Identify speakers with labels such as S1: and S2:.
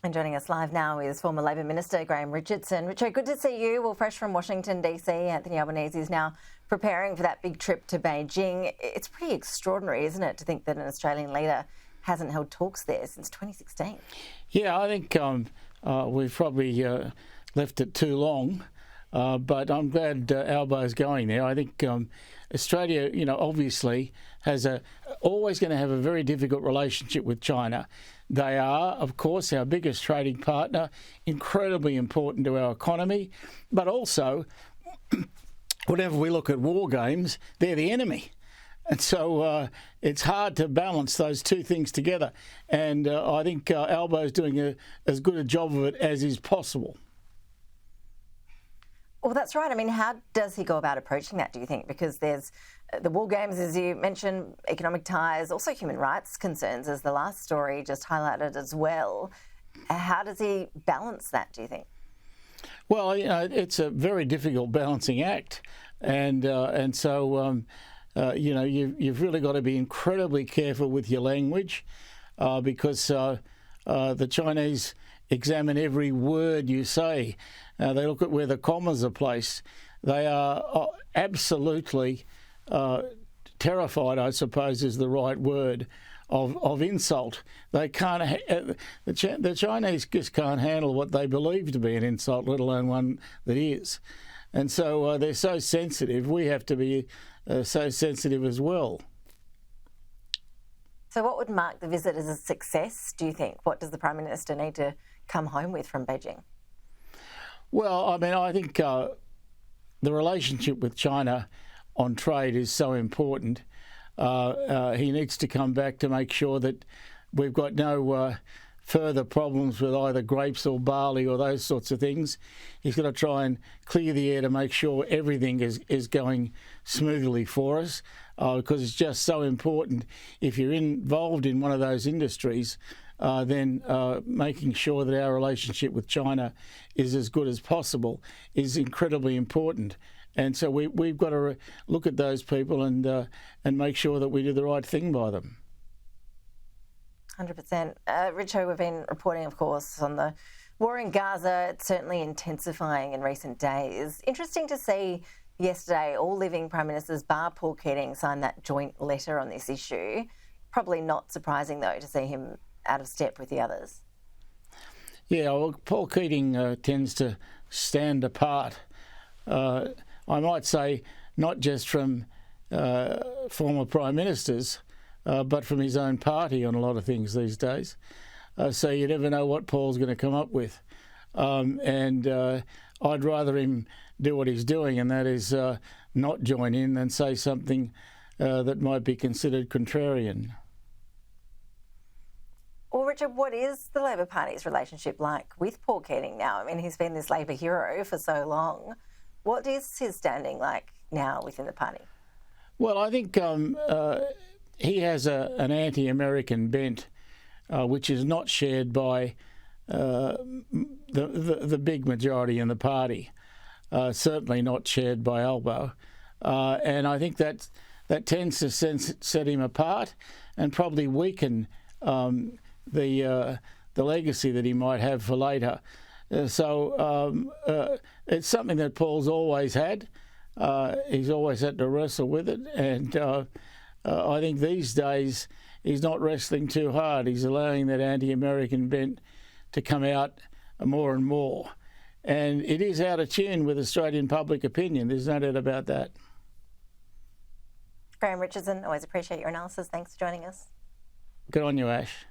S1: And joining us live now is former Labor Minister Graham Richardson. Richard, good to see you. Well, fresh from Washington, DC, Anthony Albanese is now preparing for that big trip to Beijing. It's pretty extraordinary, isn't it, to think that an Australian leader hasn't held talks there since 2016?
S2: Yeah, I think we've probably left it too long, but I'm glad Albo's going there. I think Australia, obviously has always going to have a very difficult relationship with China. They are, of course, our biggest trading partner, incredibly important to our economy, but also, whenever we look at war games, they're the enemy. And so it's hard to balance those two things together. And I think Albo's doing as good a job of it as is possible.
S1: Well, that's right. I mean, how does he go about approaching that, do you think? Because there's the war games, as you mentioned, economic ties, also human rights concerns, as the last story just highlighted as well. How does he balance that, do you think?
S2: Well, it's a very difficult balancing act. And so, you've really got to be incredibly careful with your language because the Chinese examine every word you say. They look at where the commas are placed. They are absolutely terrified, I suppose is the right word, of insult. They can't. The Chinese just can't handle what they believe to be an insult, let alone one that is. And so they're so sensitive. We have to be so sensitive as well.
S1: So what would mark the visit as a success, do you think? What does the Prime Minister need to come home with from Beijing?
S2: Well, I mean, I think the relationship with China on trade is so important. He needs to come back to make sure that we've got no further problems with either grapes or barley or those sorts of things. He's got to try and clear the air to make sure everything is going smoothly for us because it's just so important. If you're involved in one of those industries, then making sure that our relationship with China is as good as possible is incredibly important. And so we've got to look at those people and make sure that we do the right thing by them.
S1: 100%. Richo, we've been reporting, of course, on the war in Gaza. It's certainly intensifying in recent days. Interesting to see yesterday all living Prime Ministers, bar Paul Keating, sign that joint letter on this issue. Probably not surprising, though, to see him out of step with the others.
S2: Yeah, well, Paul Keating tends to stand apart. I might say not just from former Prime Ministers, but from his own party on a lot of things these days. So you never know what Paul's going to come up with. And I'd rather him do what he's doing, and that is not join in than say something that might be considered contrarian.
S1: Well, Richard, what is the Labor Party's relationship like with Paul Keating now? I mean, he's been this Labor hero for so long. What is his standing like now within the party?
S2: Well, I think he has an anti-American bent, which is not shared by the big majority in the party. Certainly not shared by Albo, and I think that tends to set him apart and probably weaken the legacy that he might have for later. So it's something that Paul's always had. He's always had to wrestle with it, and I think these days he's not wrestling too hard. He's allowing that anti-American bent to come out more and more. And it is out of tune with Australian public opinion. There's no doubt about that.
S1: Graham Richardson, always appreciate your analysis. Thanks for joining us.
S2: Good on you, Ash.